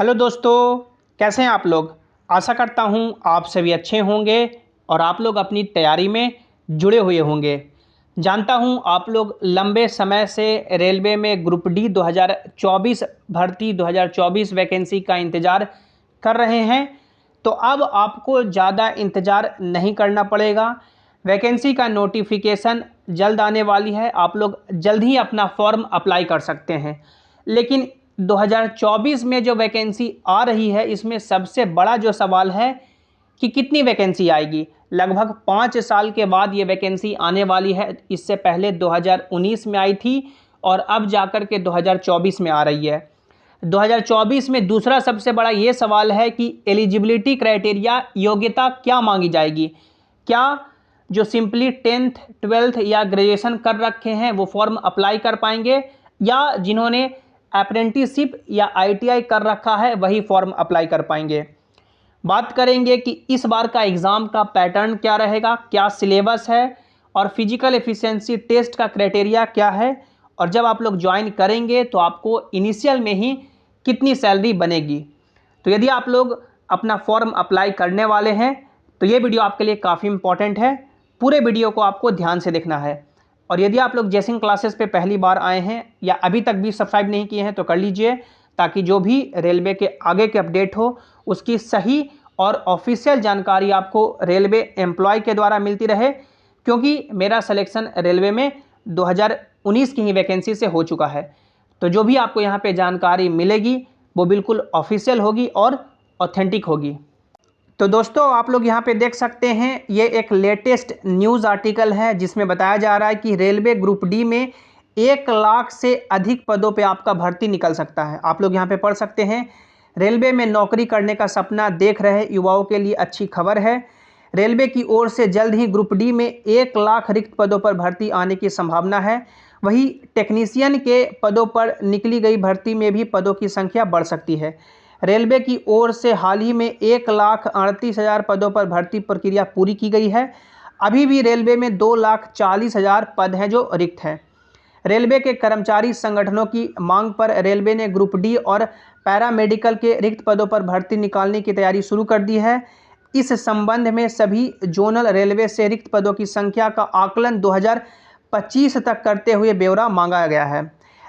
Hello दोस्तों, कैसे हैं आप लोग। आशा करता हूं आप सभी अच्छे होंगे और आप लोग अपनी तैयारी में जुड़े हुए होंगे। जानता हूं आप लोग लंबे समय से रेलवे में ग्रुप डी 2024 भर्ती 2024 वैकेंसी का इंतज़ार कर रहे हैं। तो अब आपको ज़्यादा इंतज़ार नहीं करना पड़ेगा। वैकेंसी का नोटिफिकेशन जल्द आने वाली है। आप लोग जल्द ही अपना फॉर्म अप्लाई कर सकते हैं। लेकिन 2024 में जो वैकेंसी आ रही है, इसमें सबसे बड़ा जो सवाल है कि कितनी वैकेंसी आएगी। लगभग 5 साल के बाद ये वैकेंसी आने वाली है। इससे पहले 2019 में आई थी और अब जाकर के 2024 में आ रही है। 2024 में दूसरा सबसे बड़ा ये सवाल है कि एलिजिबिलिटी क्राइटेरिया, योग्यता क्या मांगी जाएगी। क्या जो सिंपली 10th 12th या ग्रेजुएशन कर रखे हैं वो फॉर्म अप्लाई कर पाएंगे, या जिन्होंने अप्रेंटिसशिप या आईटीआई कर रखा है वही फॉर्म अप्लाई कर पाएंगे। बात करेंगे कि इस बार का एग्ज़ाम का पैटर्न क्या रहेगा, क्या सिलेबस है और फिजिकल एफिशिएंसी टेस्ट का क्राइटेरिया क्या है, और जब आप लोग ज्वाइन करेंगे तो आपको इनिशियल में ही कितनी सैलरी बनेगी। तो यदि आप लोग अपना फॉर्म अप्लाई करने वाले हैं तो ये वीडियो आपके लिए काफ़ी इंपॉर्टेंट है। पूरे वीडियो को आपको ध्यान से देखना है। और यदि आप लोग जैसिंग क्लासेस पे पहली बार आए हैं या अभी तक भी सब्सक्राइब नहीं किए हैं तो कर लीजिए, ताकि जो भी रेलवे के आगे के अपडेट हो उसकी सही और ऑफिशियल जानकारी आपको रेलवे एम्प्लॉय के द्वारा मिलती रहे। क्योंकि मेरा सिलेक्शन रेलवे में 2019 की ही वैकेंसी से हो चुका है। तो जो भी आपको यहाँ पे जानकारी मिलेगी वो बिल्कुल ऑफिशियल होगी और ऑथेंटिक होगी। तो दोस्तों, आप लोग यहाँ पे देख सकते हैं, ये एक लेटेस्ट न्यूज़ आर्टिकल है जिसमें बताया जा रहा है कि रेलवे ग्रुप डी में 1 लाख से अधिक पदों पे आपका भर्ती निकल सकता है। आप लोग यहाँ पे पढ़ सकते हैं, रेलवे में नौकरी करने का सपना देख रहे युवाओं के लिए अच्छी खबर है। रेलवे की ओर से जल्द ही ग्रुप डी में 1 लाख रिक्त पदों पर भर्ती आने की संभावना है। वहीं टेक्नीशियन के पदों पर निकली गई भर्ती में भी पदों की संख्या बढ़ सकती है। रेलवे की ओर से हाल ही में 1,38,000 पदों पर भर्ती प्रक्रिया पूरी की गई है। अभी भी रेलवे में 2,40,000 पद हैं जो रिक्त हैं। रेलवे के कर्मचारी संगठनों की मांग पर रेलवे ने ग्रुप डी और पैरामेडिकल के रिक्त पदों पर भर्ती निकालने की तैयारी शुरू कर दी है। इस संबंध में सभी जोनल रेलवे से रिक्त पदों की संख्या का आकलन 2025 तक करते हुए ब्यौरा मांगा गया है।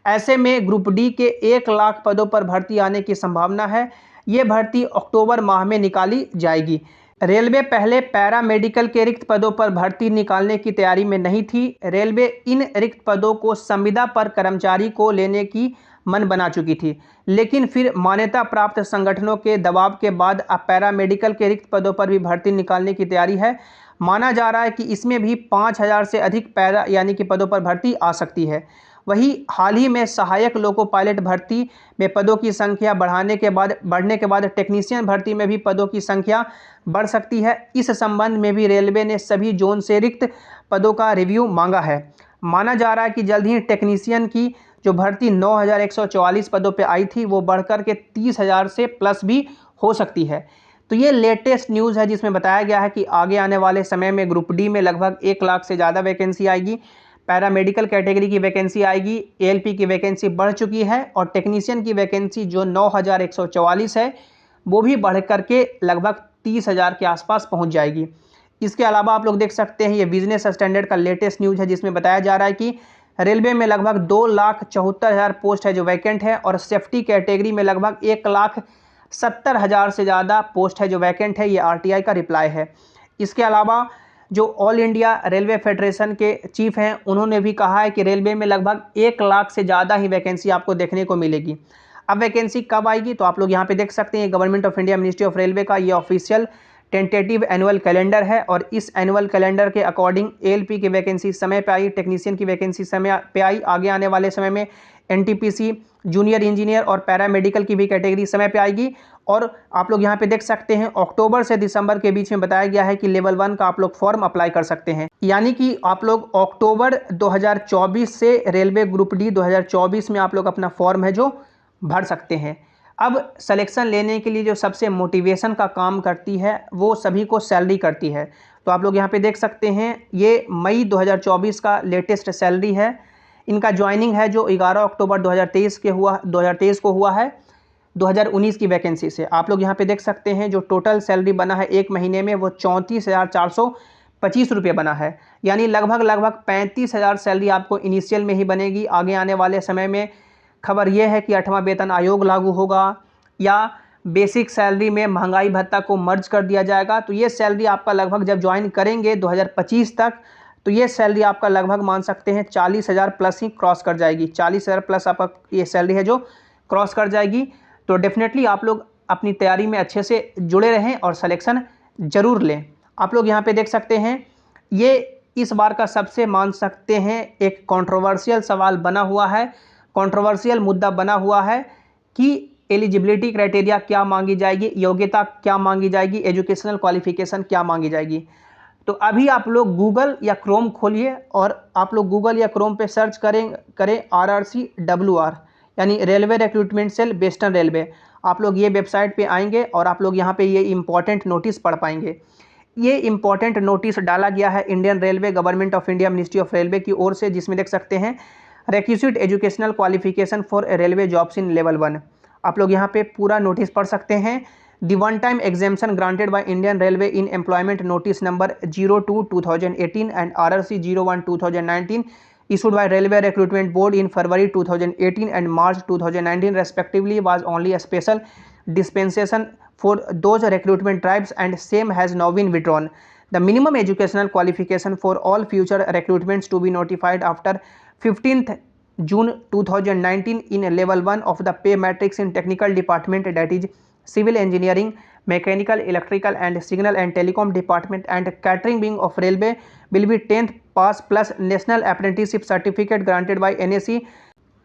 ऐसे में ग्रुप डी के 1 लाख पदों पर भर्ती आने की संभावना है। ये भर्ती अक्टूबर माह में निकाली जाएगी। रेलवे पहले पैरामेडिकल के रिक्त पदों पर भर्ती निकालने की तैयारी में नहीं थी। रेलवे इन रिक्त पदों को संविदा पर कर्मचारी को लेने की मन बना चुकी थी, लेकिन फिर मान्यता प्राप्त संगठनों के दबाव के बाद अब पैरामेडिकल के रिक्त पदों पर भी भर्ती निकालने की तैयारी है। माना जा रहा है कि इसमें भी 5,000 से अधिक पैरा यानी कि पदों पर भर्ती आ सकती है। वहीं हाल ही में सहायक लोको पायलट भर्ती में पदों की संख्या बढ़ने के बाद टेक्नीशियन भर्ती में भी पदों की संख्या बढ़ सकती है। इस संबंध में भी रेलवे ने सभी जोन से रिक्त पदों का रिव्यू मांगा है। माना जा रहा है कि जल्द ही टेक्नीशियन की जो भर्ती 9,144 पदों पर आई थी वो बढ़कर के 30,000 से प्लस भी हो सकती है। तो ये लेटेस्ट न्यूज़ है जिसमें बताया गया है कि आगे आने वाले समय में ग्रुप डी में लगभग 1 लाख से ज़्यादा वैकेंसी आएगी। पैरामेडिकल कैटेगरी की वैकेंसी आएगी, एएलपी की वैकेंसी बढ़ चुकी है और टेक्नीशियन की वैकेंसी जो 9,144 है वो भी बढ़ करके लगभग 30,000 के आसपास पहुंच जाएगी। इसके अलावा आप लोग देख सकते हैं, ये बिजनेस स्टैंडर्ड का लेटेस्ट न्यूज़ है जिसमें बताया जा रहा है कि रेलवे में लगभग 2,74,000 पोस्ट है जो वैकेंट है और सेफ्टी कैटेगरी में लगभग 1,70,000 से ज़्यादा पोस्ट है जो वैकेंट है। ये आरटीआई का रिप्लाई है। इसके अलावा जो ऑल इंडिया रेलवे फेडरेशन के चीफ हैं उन्होंने भी कहा है कि रेलवे में लगभग 1 लाख से ज़्यादा ही वैकेंसी आपको देखने को मिलेगी। अब वैकेंसी कब आएगी तो आप लोग यहाँ पे देख सकते हैं, government of India ministry of railway का ये ऑफिशियल टेंटेटिव एनुअल कैलेंडर है और इस एनुअल कैलेंडर के अकॉर्डिंग एएलपी की वैकेंसी समय पे आई, टेक्नीशियन की वैकेंसी समय पे आई। आगे आने वाले समय में एनटीपीसी, जूनियर इंजीनियर और पैरामेडिकल की भी कैटेगरी समय पे आएगी। और आप लोग यहाँ पे देख सकते हैं, अक्टूबर से दिसंबर के बीच में बताया गया है कि लेवल 1 का आप लोग फॉर्म अप्लाई कर सकते हैं। यानी कि आप लोग अक्टूबर 2024 से रेलवे ग्रुप डी 2024 में आप लोग अपना फॉर्म है जो भर सकते हैं। अब सिलेक्शन लेने के लिए जो सबसे मोटिवेशन का काम करती है वो सभी को सैलरी करती है। तो आप लोग यहाँ पे देख सकते हैं, ये मई 2024 का लेटेस्ट सैलरी है। इनका ज्वाइनिंग है जो 11 अक्टूबर 2023 को हुआ है। 2019 की वैकेंसी से। आप लोग यहाँ पे देख सकते हैं जो टोटल सैलरी बना है एक महीने में वो 34,425 रुपये बना है, यानी लगभग 35,000 सैलरी आपको इनिशियल में ही बनेगी। आगे आने वाले समय में खबर यह है कि 8वां वेतन आयोग लागू होगा या बेसिक सैलरी में महंगाई भत्ता को मर्ज कर दिया जाएगा, तो ये सैलरी आपका लगभग जब ज्वाइन करेंगे 2025 तक, तो ये सैलरी आपका लगभग मान सकते हैं 40,000 प्लस ही क्रॉस कर जाएगी। 40,000 प्लस आपका ये सैलरी है जो क्रॉस कर जाएगी। तो डेफिनेटली आप लोग अपनी तैयारी में अच्छे से जुड़े रहें और सिलेक्शन ज़रूर लें। आप लोग यहाँ पे देख सकते हैं ये इस बार का सबसे मान सकते हैं एक कंट्रोवर्शियल सवाल बना हुआ है, कंट्रोवर्शियल मुद्दा बना हुआ है कि एलिजिबिलिटी क्राइटेरिया क्या मांगी जाएगी, योग्यता क्या मांगी जाएगी, एजुकेशनल क्वालिफिकेशन क्या मांगी जाएगी। तो अभी आप लोग गूगल या क्रोम खोलिए और आप लोग गूगल या क्रोम पे सर्च करें RRCWR यानी railway recruitment cell western railway. आप लोग ये वेबसाइट पे आएंगे और आप लोग यहाँ पे ये इम्पॉर्टेंट नोटिस पढ़ पाएंगे। ये इम्पॉर्टेंट नोटिस डाला गया है Indian railway, government of India, ministry of railway की ओर से, जिसमें देख सकते हैं requisite educational qualification for railway jobs in level 1। आप लोग यहाँ पे पूरा नोटिस पढ़ सकते हैं। The one time examination granted by Indian railway in employment notice number 02/2018 and RRC 01/2019 issued by Railway Recruitment Board in February 2018 and March 2019 respectively was only a special dispensation for those recruitment drives and same has now been withdrawn. The minimum educational qualification for all future recruitments to be notified after 15th June 2019 in level 1 of the pay matrix in technical department, that is civil engineering, mechanical, electrical and signal and telecom department and catering wing of railway will be 10th pass plus national apprenticeship certificate granted by NAC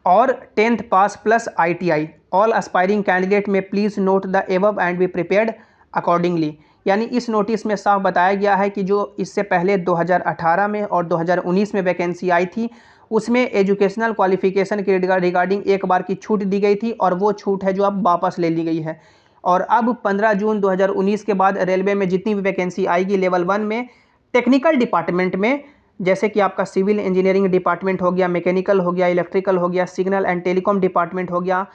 or 10th pass plus ITI. All aspiring candidate may please note the above and be prepared accordingly. यानी इस notice में साफ बताया गया है कि जो इससे पहले 2018 में और 2019 में वैकेंसी आई थी उसमें एजुकेशनल क्वालिफिकेशन के रिगार्डिंग एक बार की छूट दी गई थी और वो छूट है जो अब वापस ले ली गई है। और अब 15 जून 2019 के बाद रेलवे में जितनी भी वैकेंसी आएगी लेवल 1 में टेक्निकल डिपार्टमेंट में, जैसे कि आपका सिविल इंजीनियरिंग डिपार्टमेंट हो गया, मैकेनिकल हो गया, इलेक्ट्रिकल हो गया, सिग्नल एंड टेलीकॉम डिपार्टमेंट हो गया,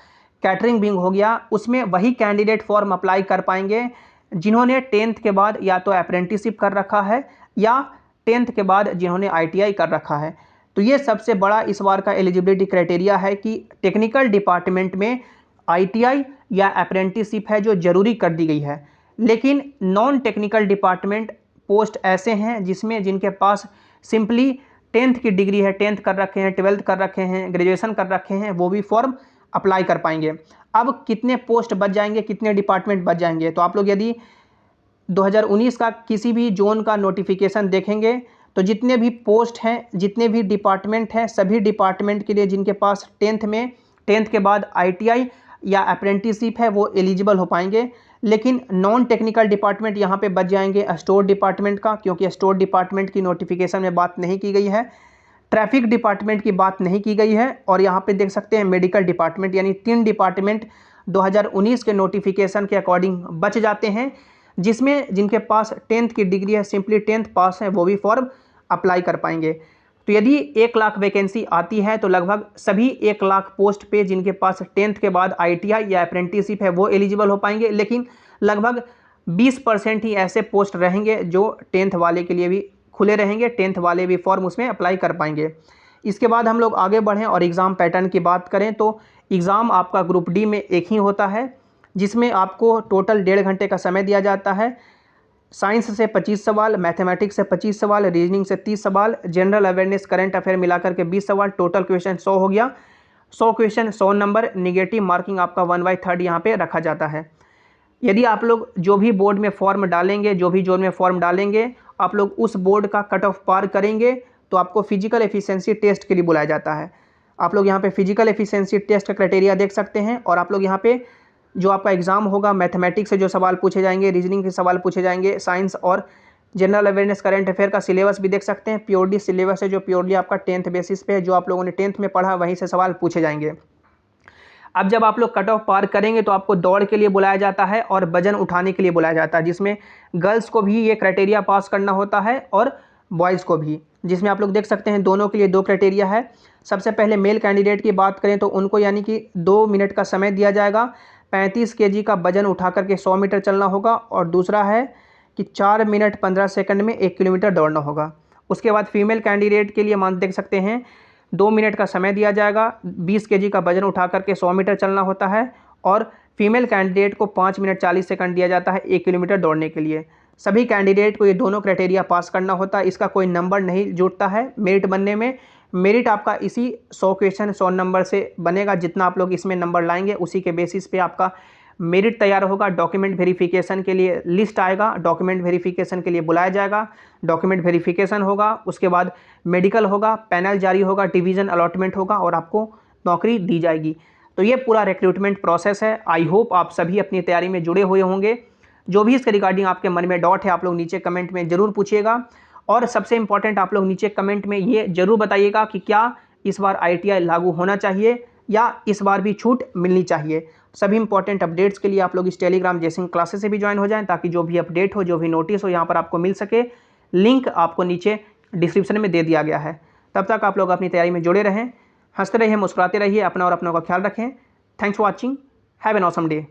कैटरिंग विंग हो गया, उसमें वही कैंडिडेट फॉर्म अप्लाई कर पाएंगे जिन्होंने 10th के बाद या तो अप्रेंटिसशिप कर रखा है या 10th के बाद जिन्होंने ITI कर रखा है। तो ये सबसे बड़ा इस बार का एलिजिबिलिटी क्राइटेरिया है कि टेक्निकल डिपार्टमेंट में ITI या अप्रेंटिसशिप है जो ज़रूरी कर दी गई है। लेकिन नॉन टेक्निकल डिपार्टमेंट पोस्ट ऐसे हैं जिनके पास सिंपली 10th की डिग्री है, 10th कर रखे हैं, 12th कर रखे हैं, ग्रेजुएशन कर रखे हैं, वो भी फॉर्म अप्लाई कर पाएंगे। अब कितने पोस्ट बच जाएंगे, कितने डिपार्टमेंट बच जाएंगे, तो आप लोग यदि 2019 का किसी भी जोन का नोटिफिकेशन देखेंगे तो जितने भी पोस्ट हैं, जितने भी डिपार्टमेंट हैं, सभी डिपार्टमेंट के लिए जिनके पास 10th के बाद ITI या अप्रेंटिसशिप है वो एलिजिबल हो पाएंगे। लेकिन नॉन टेक्निकल डिपार्टमेंट यहाँ पे बच जाएंगे स्टोर डिपार्टमेंट का, क्योंकि स्टोर डिपार्टमेंट की नोटिफिकेशन में बात नहीं की गई है, ट्रैफिक डिपार्टमेंट की बात नहीं की गई है, और यहाँ पे देख सकते हैं मेडिकल डिपार्टमेंट, यानी 3 डिपार्टमेंट 2019 के नोटिफिकेशन के अकॉर्डिंग बच जाते हैं, जिसमें जिनके पास 10th की डिग्री है, सिंपली 10th पास है, वो भी फॉर्म अप्लाई कर पाएंगे। तो यदि 1 लाख वैकेंसी आती है तो लगभग सभी 1 लाख पोस्ट पे जिनके पास 10th के बाद ITI या अप्रेंटिसशिप है वो एलिजिबल हो पाएंगे। लेकिन लगभग 20% ही ऐसे पोस्ट रहेंगे जो 10th वाले के लिए भी खुले रहेंगे, 10th वाले भी फॉर्म उसमें अप्लाई कर पाएंगे। इसके बाद हम लोग आगे बढ़ें और एग्ज़ाम पैटर्न की बात करें तो एग्ज़ाम आपका ग्रुप डी में एक ही होता है, जिसमें आपको टोटल 1.5 घंटे का समय दिया जाता है। साइंस से 25 सवाल, मैथमेटिक्स से 25 सवाल, रीजनिंग से 30 सवाल, जनरल अवेयरनेस, करंट अफेयर मिलाकर के 20 सवाल, टोटल क्वेश्चन 100 हो गया। 100 क्वेश्चन 100 नंबर, निगेटिव मार्किंग आपका 1/3 यहाँ पे रखा जाता है। यदि आप लोग जो भी बोर्ड में फॉर्म डालेंगे, जो भी जोन में फॉर्म डालेंगे, आप लोग उस बोर्ड का कट ऑफ पार करेंगे तो आपको फिजिकल एफिशिएंसी टेस्ट के लिए बुलाया जाता है। आप लोग यहाँ पे फिजिकल एफिशिएंसी टेस्ट का क्राइटेरिया देख सकते हैं, और आप लोग यहाँ पे जो आपका एग्जाम होगा मैथमेटिक्स से जो सवाल पूछे जाएंगे, रीजनिंग के सवाल पूछे जाएंगे, साइंस और जनरल अवेयरनेस, करंट अफेयर का सिलेबस भी देख सकते हैं। प्योरली सिलेबस है जो प्योरली आपका 10th बेसिस पे है, जो आप लोगों ने 10th में पढ़ा वहीं से सवाल पूछे जाएंगे। अब जब आप लोग कट ऑफ पार करेंगे तो आपको दौड़ के लिए बुलाया जाता है और वजन उठाने के लिए बुलाया जाता है, जिसमें गर्ल्स को भी ये क्राइटेरिया पास करना होता है और बॉयज़ को भी, जिसमें आप लोग देख सकते हैं दोनों के लिए 2 क्राइटेरिया है। सबसे पहले मेल कैंडिडेट की बात करें तो उनको यानी कि 2 मिनट का समय दिया जाएगा 35 केजी का वजन उठा करके 100 मीटर चलना होगा, और दूसरा है कि 4 मिनट 15 सेकंड में 1 किलोमीटर दौड़ना होगा। उसके बाद फीमेल कैंडिडेट के लिए मान देख सकते हैं 2 मिनट का समय दिया जाएगा, 20 केजी का वजन उठा करके 100 मीटर चलना होता है, और फीमेल कैंडिडेट को 5 मिनट 40 सेकंड दिया जाता है 1 किलोमीटर दौड़ने के लिए। सभी कैंडिडेट को ये दोनों क्राइटेरिया पास करना होता है, इसका कोई नंबर नहीं जुड़ता है मेरिट बनने में। मेरिट आपका इसी 100 क्वेश्चन 100 नंबर से बनेगा, जितना आप लोग इसमें नंबर लाएंगे उसी के बेसिस पे आपका मेरिट तैयार होगा। डॉक्यूमेंट वेरिफिकेशन के लिए लिस्ट आएगा, डॉक्यूमेंट वेरिफिकेशन के लिए बुलाया जाएगा, डॉक्यूमेंट वेरिफिकेशन होगा, उसके बाद मेडिकल होगा, पैनल जारी होगा, डिवीज़न अलॉटमेंट होगा और आपको नौकरी दी जाएगी। तो ये पूरा रिक्रूटमेंट प्रोसेस है। आई होप आप सभी अपनी तैयारी में जुड़े हुए होंगे। जो भी इसके रिगार्डिंग आपके मन में डाउट है आप लोग नीचे कमेंट में ज़रूर पूछिएगा, और सबसे इंपॉर्टेंट आप लोग नीचे कमेंट में ये ज़रूर बताइएगा कि क्या इस बार ITI लागू होना चाहिए या इस बार भी छूट मिलनी चाहिए। सभी इंपॉर्टेंट अपडेट्स के लिए आप लोग इस टेलीग्राम जयसिंह क्लासेस से भी ज्वाइन हो जाएं, ताकि जो भी अपडेट हो, जो भी नोटिस हो, यहाँ पर आपको मिल सके। लिंक आपको नीचे डिस्क्रिप्शन में दे दिया गया है। तब तक आप लोग अपनी तैयारी में जुड़े रहें, हंसते रहिए, मुस्कुराते रहिए, अपना और अपनों का ख्याल रखें। Thanks for watching, have an awesome day.